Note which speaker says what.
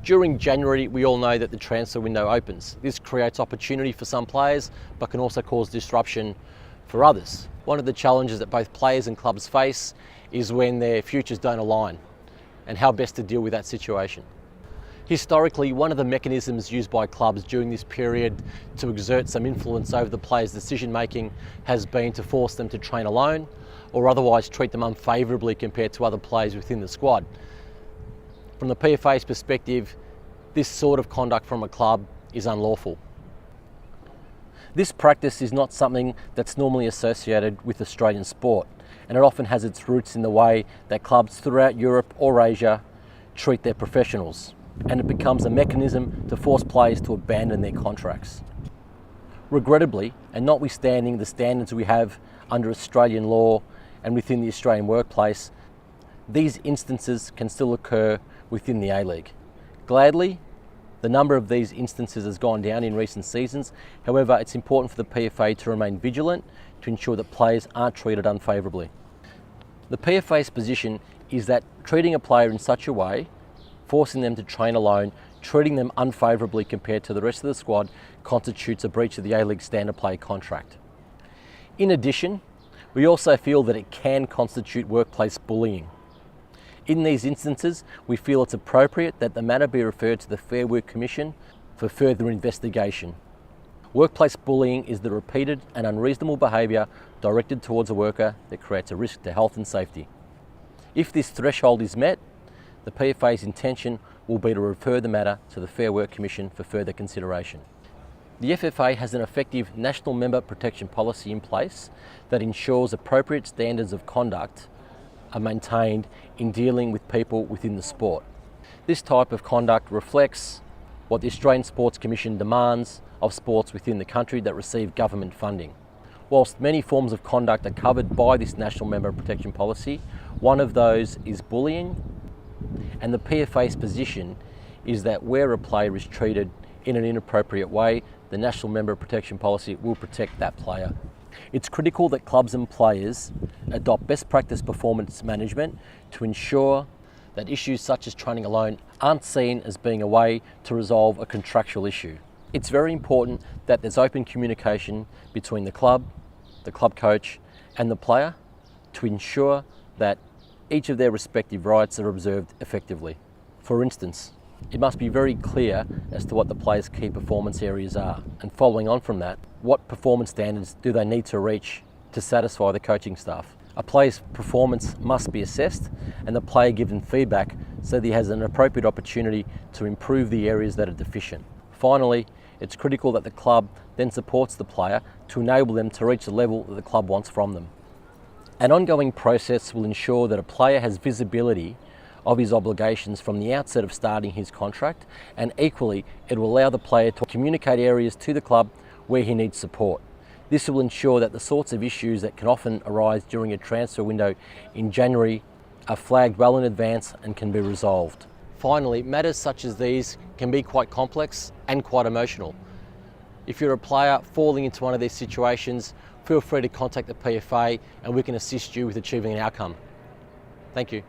Speaker 1: During January, we all know that the transfer window opens. This creates opportunity for some players, but can also cause disruption for others. One of the challenges that both players and clubs face is when their futures don't align, and how best to deal with that situation. Historically, one of the mechanisms used by clubs during this period to exert some influence over the players' decision making has been to force them to train alone, or otherwise treat them unfavourably compared to other players within the squad. From the PFA's perspective, this sort of conduct from a club is unlawful. This practice is not something that's normally associated with Australian sport, and it often has its roots in the way that clubs throughout Europe or Asia treat their professionals, and it becomes a mechanism to force players to abandon their contracts. Regrettably, and notwithstanding the standards we have under Australian law and within the Australian workplace, these instances can still occur within the A-League. Gladly, the number of these instances has gone down in recent seasons. However, it's important for the PFA to remain vigilant to ensure that players aren't treated unfavourably. The PFA's position is that treating a player in such a way, forcing them to train alone, treating them unfavourably compared to the rest of the squad, constitutes a breach of the A-League standard player contract. In addition, we also feel that it can constitute workplace bullying. In these instances, we feel it's appropriate that the matter be referred to the Fair Work Commission for further investigation. Workplace bullying is the repeated and unreasonable behaviour directed towards a worker that creates a risk to health and safety. If this threshold is met, the PFA's intention will be to refer the matter to the Fair Work Commission for further consideration. The FFA has an effective national member protection policy in place that ensures appropriate standards of conduct are maintained in dealing with people within the sport. This type of conduct reflects what the Australian Sports Commission demands of sports within the country that receive government funding. Whilst many forms of conduct are covered by this National Member Protection Policy, one of those is bullying, and the PFA's position is that where a player is treated in an inappropriate way, the National Member Protection Policy will protect that player. It's critical that clubs and players adopt best practice performance management to ensure that issues such as training alone aren't seen as being a way to resolve a contractual issue. It's very important that there's open communication between the club coach and the player to ensure that each of their respective rights are observed effectively. For instance, it must be very clear as to what the player's key performance areas are, and following on from that, what performance standards do they need to reach to satisfy the coaching staff. A player's performance must be assessed and the player given feedback so that he has an appropriate opportunity to improve the areas that are deficient. Finally, it's critical that the club then supports the player to enable them to reach the level that the club wants from them. An ongoing process will ensure that a player has visibility of his obligations from the outset of starting his contract, and equally it will allow the player to communicate areas to the club where he needs support. This will ensure that the sorts of issues that can often arise during a transfer window in January are flagged well in advance and can be resolved. Finally, matters such as these can be quite complex and quite emotional. If you're a player falling into one of these situations, feel free to contact the PFA and we can assist you with achieving an outcome. Thank you.